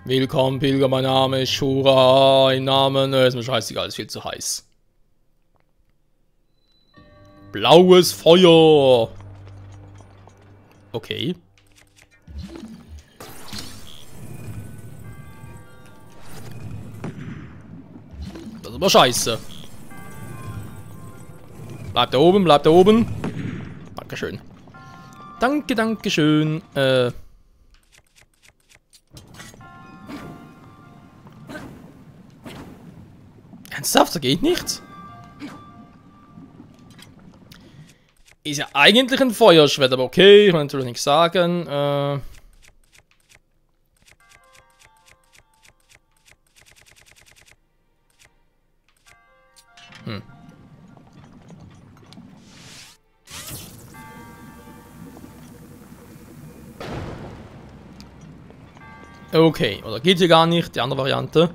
Willkommen, Pilger, mein Name ist Shura. Im Namen, ist mir scheißegal, ist viel zu heiß. Blaues Feuer. Okay. Das ist aber scheiße. Bleibt da oben, bleibt da oben. Dankeschön. Danke, dankeschön. Ernsthaft, da geht nichts? Ist ja eigentlich ein Feuerschwert, aber okay, ich will natürlich nichts sagen. Okay, oder geht hier gar nicht, die andere Variante.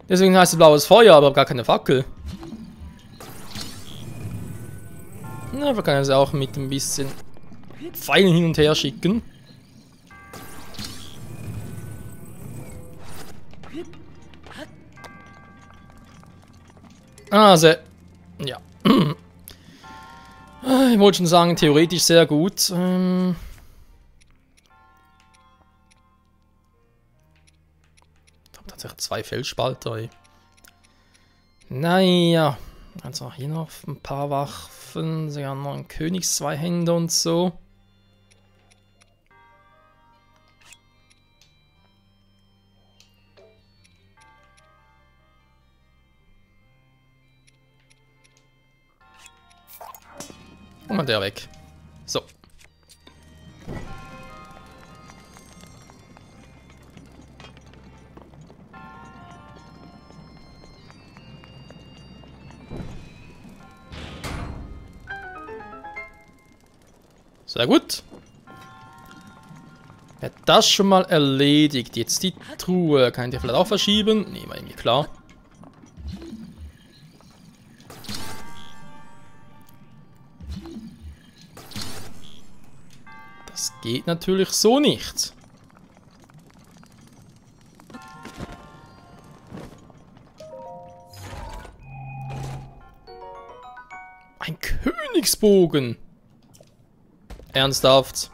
Deswegen heißt es blaues Feuer, aber gar keine Fackel. Na, wir können es auch mit ein bisschen Pfeilen hin und her schicken. Also, ja. Ich wollte schon sagen, theoretisch sehr gut. Tatsächlich 2 Felsspalter, ey. Naja. Also hier noch ein paar Waffen. Sie haben noch einen Königszweihänder und so. Und mal der weg. So. Sehr gut. Ja, das schon mal erledigt. Jetzt die Truhe. Kann ich die vielleicht auch verschieben? Nee, war irgendwie klar. Das geht natürlich so nicht. Ein Königsbogen. Ernsthaft.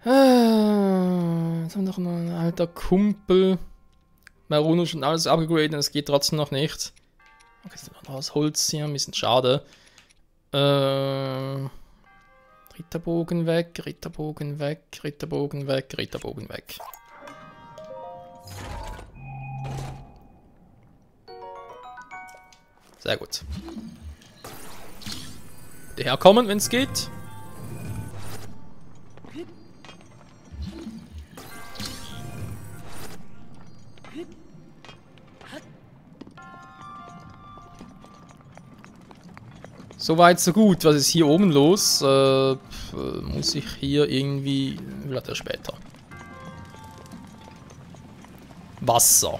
Jetzt haben wir noch ein alter Kumpel. Maruno schon alles abgegradet, es geht trotzdem noch nicht. Okay, jetzt noch aus Holz hier, ein bisschen schade. Ritterbogen weg, Ritterbogen weg, Ritterbogen weg, Ritterbogen weg. Sehr gut. Herkommen, wenn es geht. Soweit, so gut. Was ist hier oben los? Muss ich hier irgendwie... Vielleicht erst später. Wasser.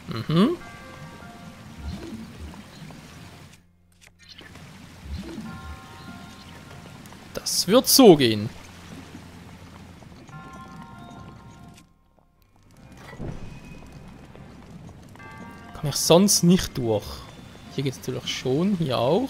Mhm. Das wird so gehen. Komme ich sonst nicht durch. Hier geht es natürlich schon, hier auch.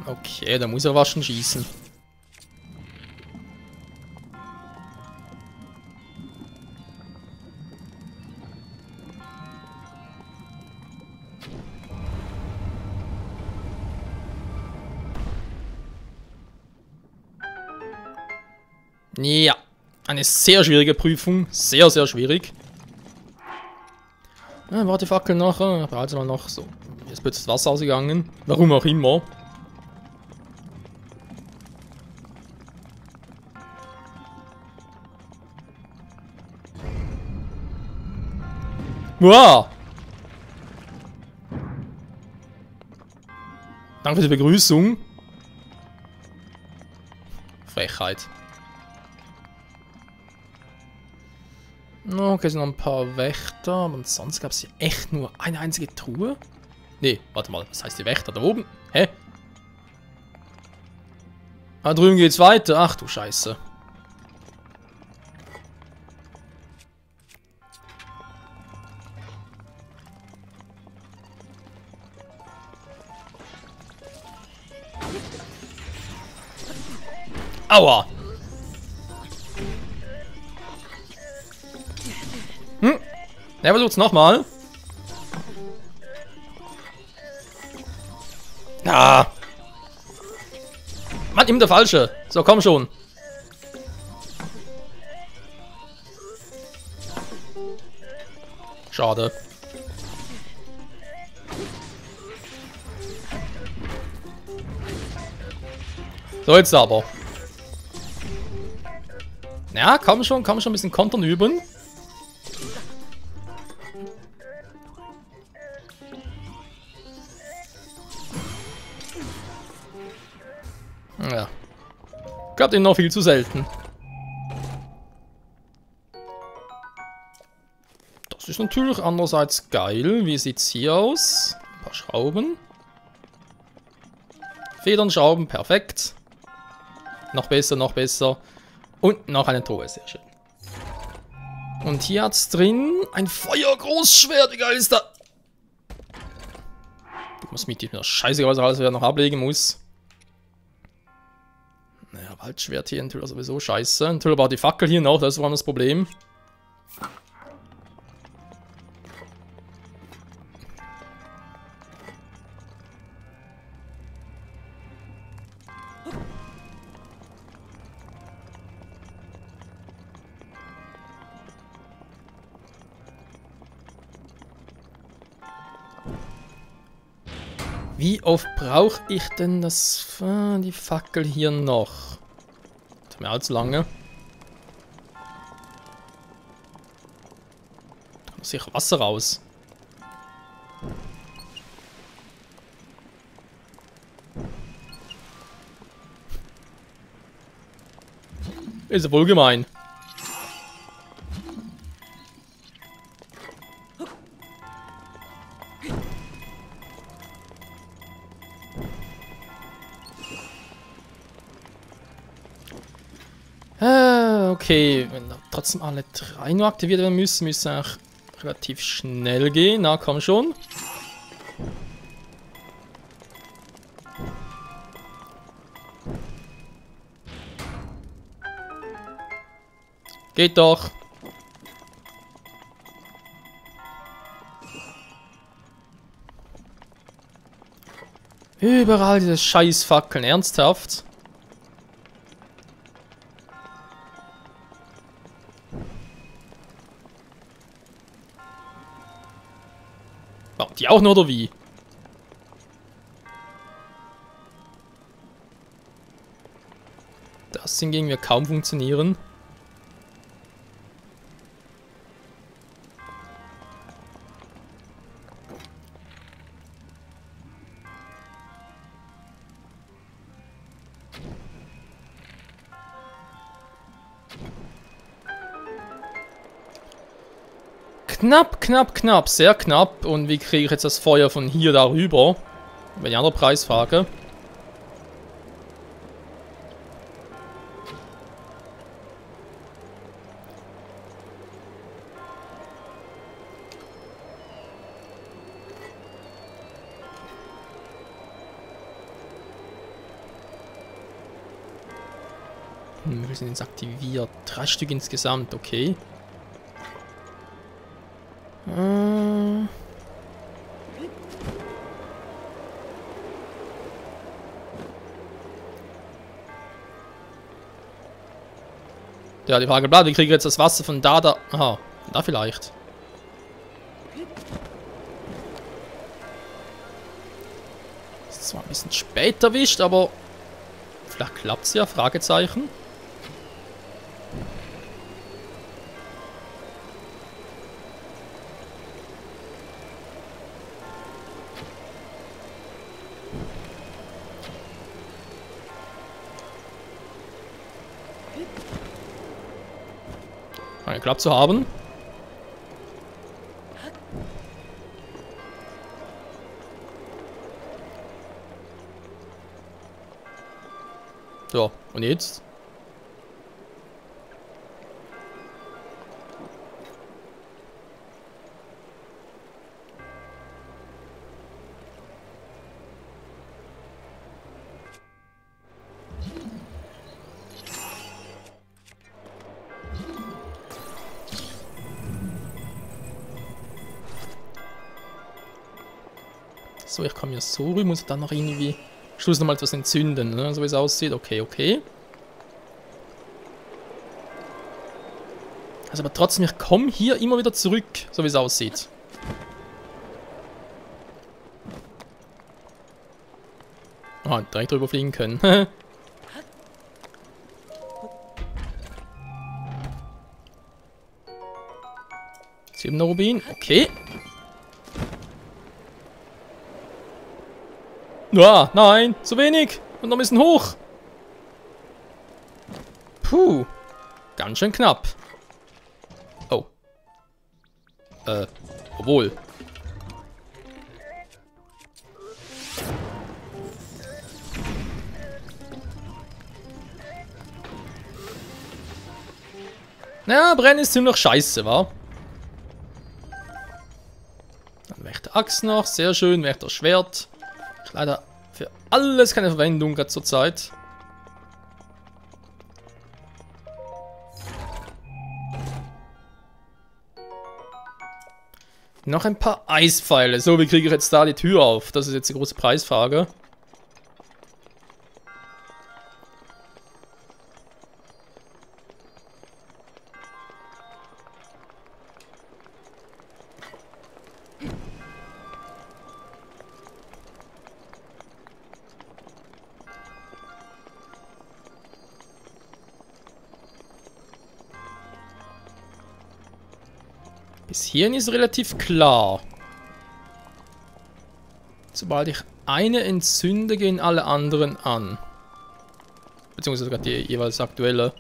Okay, da muss er waschen schießen. Ja, eine sehr schwierige Prüfung. Sehr, sehr schwierig. Ja, warte, die Fackel noch. Behalte mal noch. So, jetzt wird das Wasser ausgegangen. Warum auch immer. Wow! Danke für die Begrüßung. Frechheit. Okay, sind noch ein paar Wächter, aber sonst gab es hier echt nur eine einzige Truhe? Nee, warte mal, was heißt die Wächter da oben? Hä? Da drüben geht's weiter. Ach du Scheiße. Aua! Der versucht's nochmal. Ah! Mann, ihm der Falsche. So, komm schon. Schade. So, jetzt aber. Ja, kann schon ein bisschen Kontern üben. Ja. Gab ihn noch viel zu selten. Das ist natürlich andererseits geil. Wie sieht's hier aus? Ein paar Schrauben. Federn, Schrauben, perfekt. Noch besser, noch besser. Und noch eine Truhe, sehr schön. Und hier hat's drin ein Feuergroßschwert. Wie geil ist das? Du musst mit dir scheiße, was er alles wieder noch ablegen muss. Naja, Waldschwert hier natürlich sowieso scheiße. Natürlich aber auch die Fackel hier noch, das war das Problem. Wie oft brauche ich denn die Fackel hier noch? Nicht mehr allzu lange. Da muss sicher Wasser raus. Ist ja wohl gemein. Okay, wenn trotzdem alle drei nur aktiviert werden müssen, müssen wir auch relativ schnell gehen. Na, komm schon. Geht doch. Überall diese Scheißfackeln, ernsthaft. Die auch nur, oder wie? Das hingegen wir kaum funktionieren. Knapp, knapp, knapp, sehr knapp. Und wie kriege ich jetzt das Feuer von hier darüber? Wenn ich andere Preisfrage. Wir sind jetzt aktiviert. 3 Stück insgesamt, okay. Ja, die Frage bleibt, wie kriege ich jetzt das Wasser von da? Aha, da vielleicht. Ist zwar ein bisschen spät erwischt, aber vielleicht klappt es ja, Fragezeichen. Scheint geklappt zu haben. So, und jetzt? So, ich komme ja so rüber, muss dann noch irgendwie Schluss nochmal etwas entzünden, ne? So wie es aussieht. Okay, okay. Also aber trotzdem, ich komme hier immer wieder zurück, so wie es aussieht. Ah, direkt drüber fliegen können. 7er Rubin, okay. Ja, nein, zu wenig. Und noch ein bisschen hoch. Puh. Ganz schön knapp. Oh. Obwohl. Ja, Brennen ist ziemlich scheiße, wa? Dann Wächter Axt noch, sehr schön, Wächter Schwert. Leider für alles keine Verwendung gerade zur Zeit. Noch ein paar Eispfeile. So, wie kriege ich jetzt da die Tür auf? Das ist jetzt die große Preisfrage. Bis hierhin ist relativ klar. Sobald ich eine entzünde, gehen alle anderen an. Beziehungsweise sogar die jeweils aktuelle.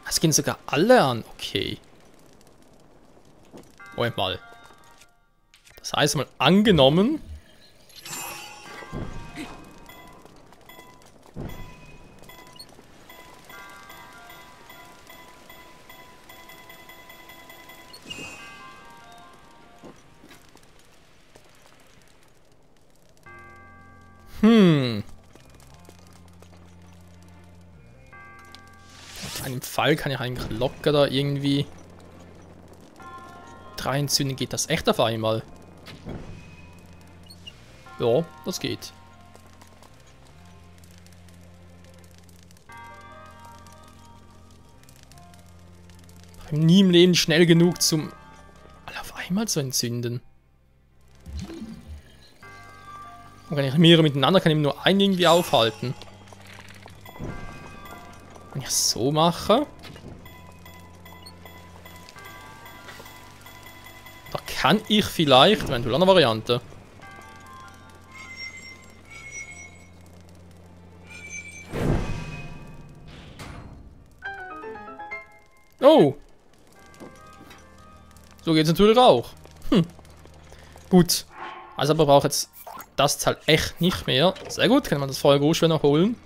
Es gehen sogar alle an. Okay. Moment mal. Das heißt mal angenommen. Mit einem Fall kann ich eigentlich locker da irgendwie 3 entzünden. Geht das echt auf einmal? Ja, das geht. Ich bin nie im Leben schnell genug zum alle auf einmal zu entzünden. Und kann ich mehrere miteinander, kann ich nur einen irgendwie aufhalten. Wenn ich es so mache. Da kann ich vielleicht, eventuell eine Variante. Oh! So geht es natürlich auch. Gut. Also aber braucht jetzt das halt echt nicht mehr. Sehr gut, kann man das Feuer groß noch holen.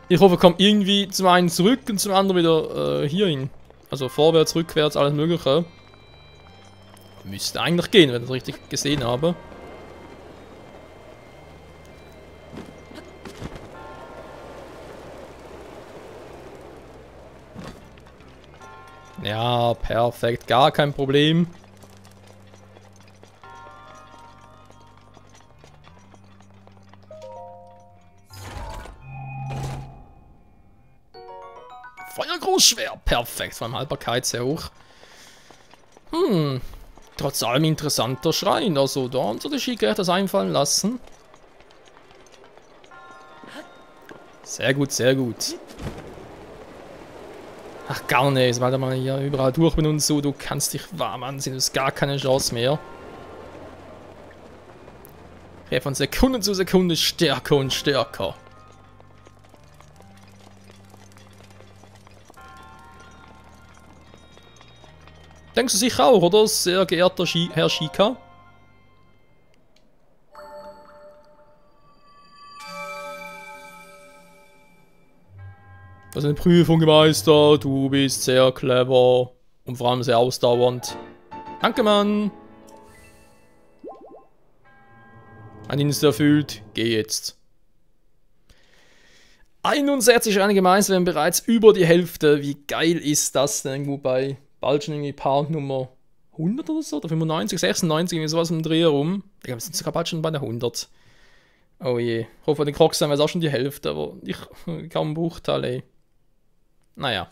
Ich hoffe, kommt irgendwie zum einen zurück und zum anderen wieder hier hin. Also vorwärts, rückwärts, alles mögliche. Müsste eigentlich gehen, wenn ich das richtig gesehen habe. Ja, perfekt, gar kein Problem. Feuergroßschwer, perfekt, vor allem Haltbarkeit sehr hoch. Trotz allem interessanter Schrein, also da haben sie die Skigerecht das einfallen lassen. Sehr gut, sehr gut. Ach gar nicht, weil da mal hier überall durch bin und so, du kannst dich warm anziehen, du hast gar keine Chance mehr. Ich werde von Sekunde zu Sekunde stärker und stärker. Denkst du sicher auch, oder, sehr geehrter Herr Shika? Du hast eine Prüfung gemeistert, du bist sehr clever und vor allem sehr ausdauernd. Danke, Mann! Ein Dienst erfüllt, geh jetzt. 61 einige Meister werden bereits über die Hälfte. Wie geil ist das denn? Irgendwo bei bald schon irgendwie Part Nummer 100 oder so? Oder 95, 96, irgendwie sowas im Dreh rum. Ich glaube, wir sind sogar bald schon bei der 100. Oh je. Ich hoffe, bei den Crocs wäre es auch schon die Hälfte, aber ich kaum einen Bruchteil, ey. Naja.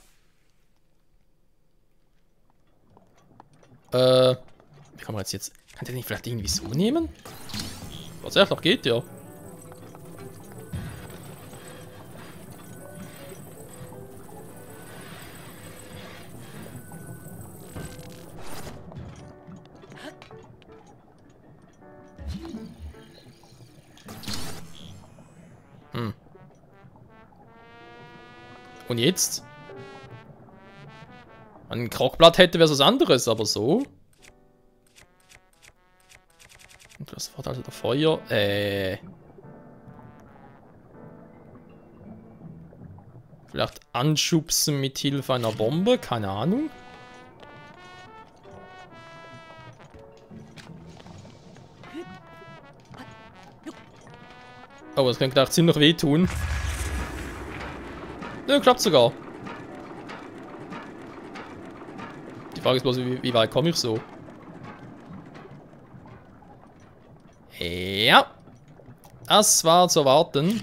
Wie kann man jetzt... Kann der nicht vielleicht irgendwie so nehmen? Tatsächlich, doch geht ja. Und jetzt? Ein Krockblatt hätte wäre was anderes, aber so. Und das war also der Feuer. Vielleicht anschubsen mit Hilfe einer Bombe, keine Ahnung. Oh, das könnte auch ziemlich wehtun. Ja, klappt sogar. Die Frage ist bloß, wie weit komme ich so? Ja. Das war zu erwarten.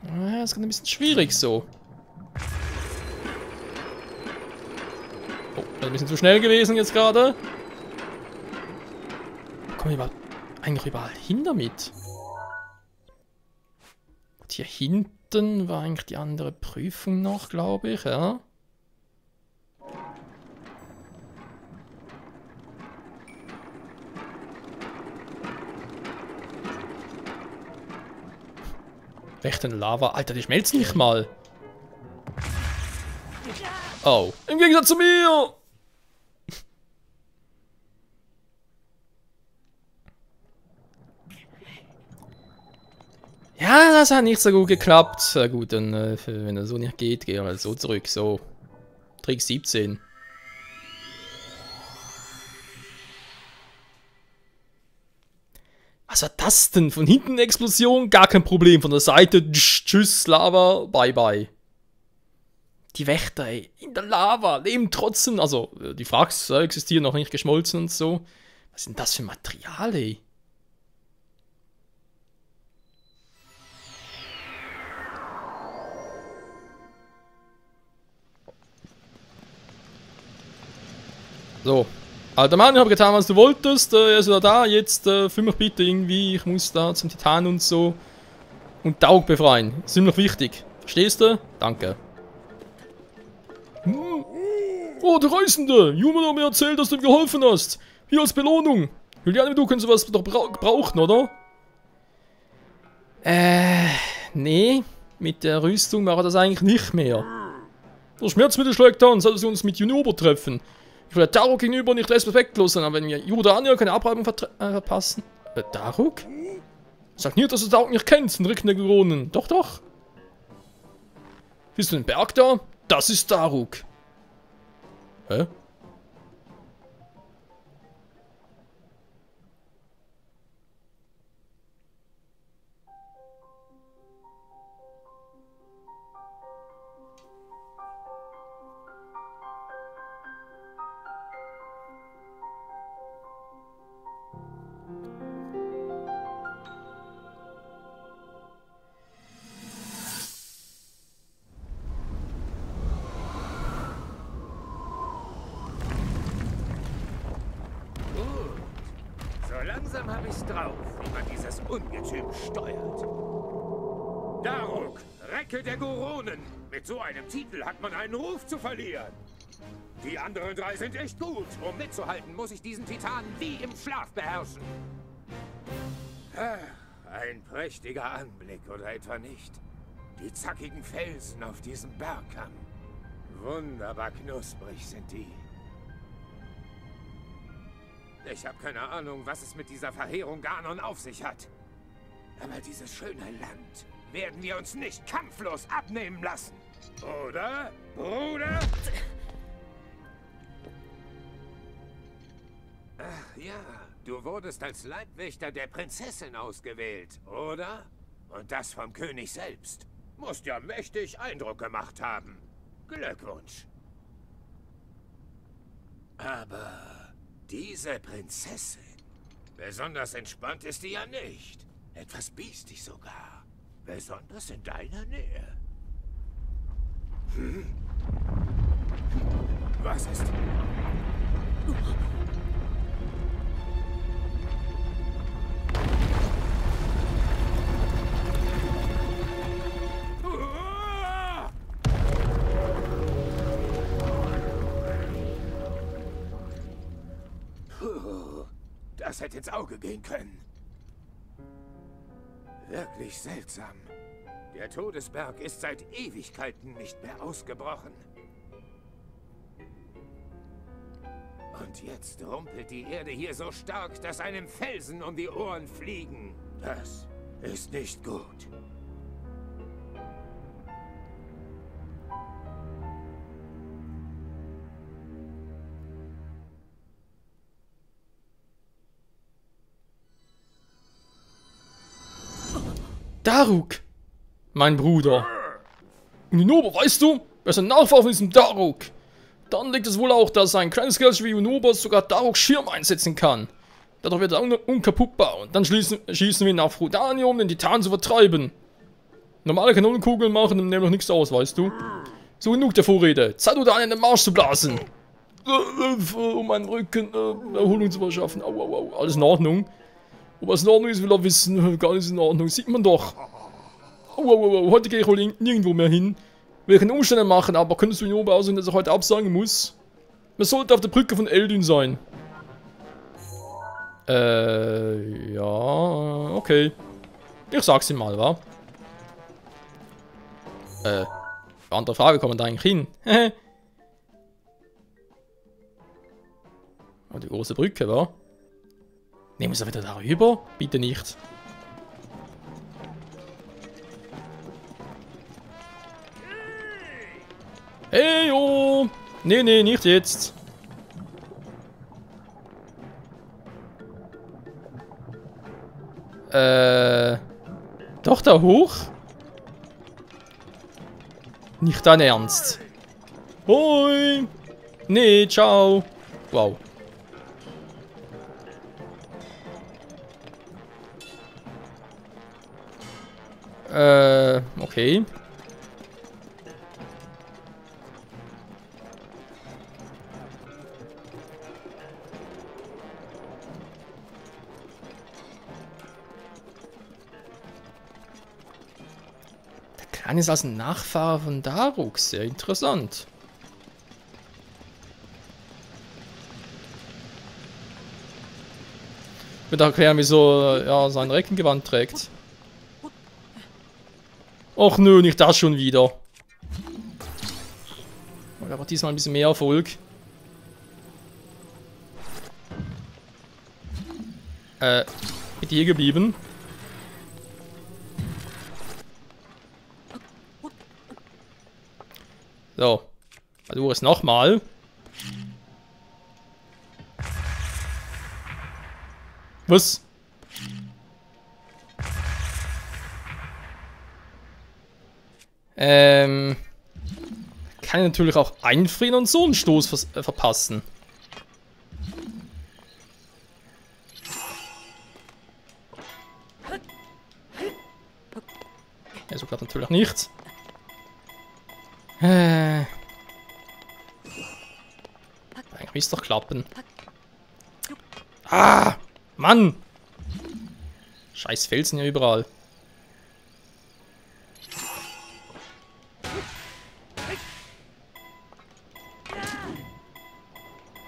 Das ist ein bisschen schwierig so. Oh, das ist ein bisschen zu schnell gewesen jetzt gerade. Kommen wir eigentlich überall hin damit? Und hier hinten war eigentlich die andere Prüfung noch, glaube ich, ja. Rechten Lava. Alter, die schmelzt nicht mal. Oh. Im Gegensatz zu mir! Ja, das hat nicht so gut geklappt. Na gut, dann, wenn das so nicht geht, gehen wir halt so zurück. So. Trick 17. Was war das denn? Von hinten eine Explosion? Gar kein Problem. Von der Seite, tschüss, Lava, bye bye. Die Wächter, ey, in der Lava, leben trotzdem. Also, die Wracks existieren noch nicht geschmolzen und so. Was ist denn das für Material, ey? So. Alter Mann, ich habe getan, was du wolltest. Er ist wieder da. Jetzt fühl mich bitte irgendwie. Ich muss da zum Titan und so. Und Taug befreien. Das ist ziemlich wichtig. Verstehst du? Danke. Oh, der Reisende! Juman hat mir erzählt, dass du ihm geholfen hast. Hier als Belohnung. Juliane, du kannst sowas doch brauchen, oder? Nee. Mit der Rüstung mache ich das eigentlich nicht mehr. Der Schmerzmittel schlägt an, sollten wir uns mit Junober treffen. Ich will der Daruk gegenüber nicht respektlos sein, aber wenn wir Judania keine Abreibung verpassen. Daruk? Sag nicht, dass du Daruk nicht kennst, den Rick der Geronen. Doch, doch. Siehst du den Berg da? Das ist Daruk. Hä? Langsam habe ich's drauf, wie man dieses Ungetüm steuert. Daruk, Recke der Goronen. Mit so einem Titel hat man einen Ruf zu verlieren. Die anderen drei sind echt gut. Um mitzuhalten, muss ich diesen Titan wie im Schlaf beherrschen. Ein prächtiger Anblick, oder etwa nicht? Die zackigen Felsen auf diesem Bergkamm. Wunderbar knusprig sind die. Ich habe keine Ahnung, was es mit dieser Verheerung Ganon auf sich hat. Aber dieses schöne Land werden wir uns nicht kampflos abnehmen lassen. Oder, Bruder? Ach ja, du wurdest als Leibwächter der Prinzessin ausgewählt, oder? Und das vom König selbst. Muss ja mächtig Eindruck gemacht haben. Glückwunsch. Aber diese Prinzessin, besonders entspannt ist die ja nicht. Etwas biestig sogar. Besonders in deiner Nähe. Hm? Was ist? Puh, das hätte ins Auge gehen können. Wirklich seltsam. Der Todesberg ist seit Ewigkeiten nicht mehr ausgebrochen. Und jetzt rumpelt die Erde hier so stark, dass einem Felsen um die Ohren fliegen. Das ist nicht gut. Daruk! Mein Bruder. Unoba, weißt du? Wer ist ein Nachfahr von diesem Daruk? Dann liegt es wohl auch, dass ein kleines Kerlchen wie Unoba sogar Daruks Schirm einsetzen kann. Dadurch wird er unkaputtbar und dann schießen wir ihn nach Frudania, um den Titan zu vertreiben. Normale Kanonenkugeln machen ihm nämlich nichts aus, weißt du? So, genug der Vorrede. Zeit, oder einen in den Marsch zu blasen. Um meinen Rücken Erholung zu verschaffen. Au, au, au. Alles in Ordnung. Ob was in Ordnung ist, will er wissen. Gar nicht in Ordnung. Sieht man doch. Au, au, au, au. Heute gehe ich wohl nirgendwo mehr hin. Will keine Umstände machen, aber könntest du ihn oben aussehen, dass er heute absagen muss? Man sollte auf der Brücke von Eldin sein. Ja, okay. Ich sag's ihm mal, wa? Andere Frage, kommt man da eigentlich hin? Oh, die große Brücke, wa? Ne, muss er wieder darüber? Bitte nicht. Hey, yo! Nee, nee, nicht jetzt. Doch da hoch? Nicht dein Ernst. Hoi! Nee, ciao. Wow. Okay. Der Kleine ist also ein Nachfahre von Daruk. Sehr interessant. Ich würde erklären, wieso er sein Reckengewand trägt. Och nö, nicht das schon wieder. Aber diesmal ein bisschen mehr Erfolg. Bitte hier geblieben. So. Versuche es nochmal. Was? Kann ich natürlich auch einfrieren und so einen Stoß verpassen. Ja, so klappt natürlich nicht. Eigentlich müsste es doch klappen. Ah! Mann! Scheiß Felsen hier überall.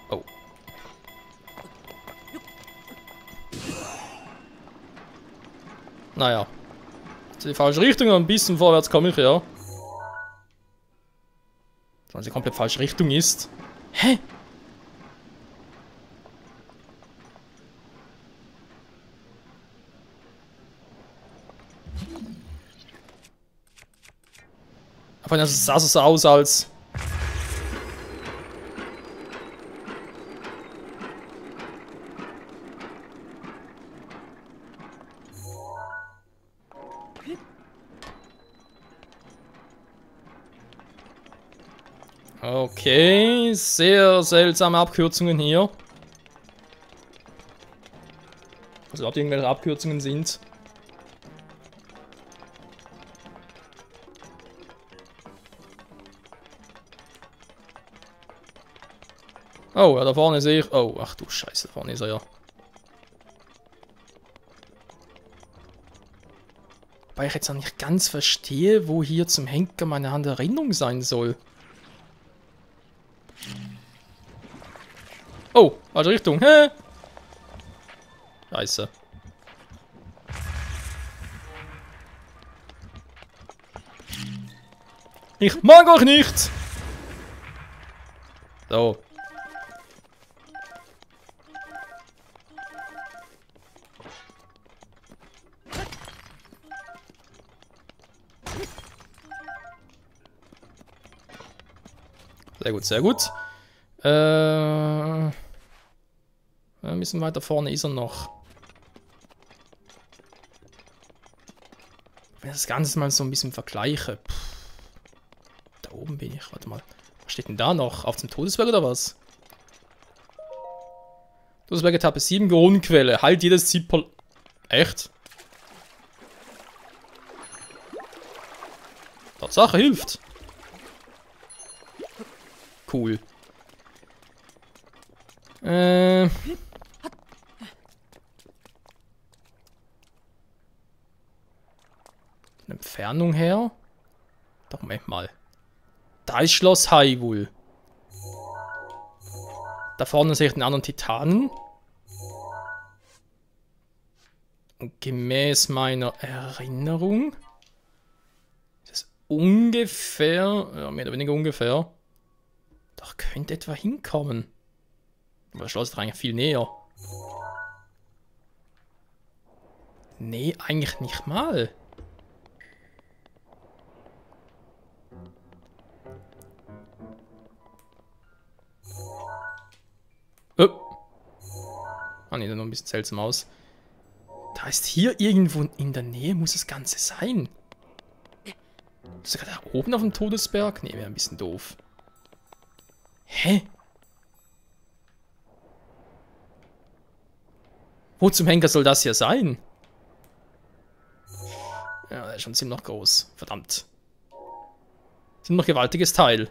Oh. Naja. Das ist die falsche Richtung, aber ein bisschen vorwärts komme ich, ja. Wenn es die komplett falsche Richtung ist. Hä? Aber das sah so aus, als... Okay, sehr seltsame Abkürzungen hier. Also ob irgendwelche Abkürzungen sind. Oh, ja, da vorne sehe ich... Oh, ach du Scheiße, da vorne ist er ja. Wobei ich jetzt noch nicht ganz verstehe, wo hier zum Henker meine Handerinnerung sein soll. Oh, falsche Richtung. Hä? Scheiße. Ich mag euch nicht! So. Sehr gut, sehr gut. Ein bisschen weiter vorne ist er noch. Wenn ich das Ganze mal so ein bisschen vergleiche. Da oben bin ich. Warte mal. Was steht denn da noch? Auf dem Todesberg oder was? Todesberg Etappe 7, Goronenquelle. Halt jedes Ziel. Echt? Tatsache, hilft. Cool. Entfernung her. Doch, Moment mal. Da ist Schloss Hyrule. Da vorne sehe ich den anderen Titanen. Und gemäß meiner Erinnerung ist es ungefähr, ja, mehr oder weniger ungefähr, doch könnte etwa hinkommen. Aber das Schloss ist eigentlich viel näher. Nee, eigentlich nicht mal. Oh. Ah ne, sieht noch ein bisschen seltsam aus. Da ist hier irgendwo in der Nähe, muss das Ganze sein. Ist sogar da oben auf dem Todesberg? Ne, wäre ein bisschen doof. Hä? Wo zum Henker soll das hier sein? Ja, der ist schon ziemlich groß. Verdammt. Ziemlich gewaltiges Teil.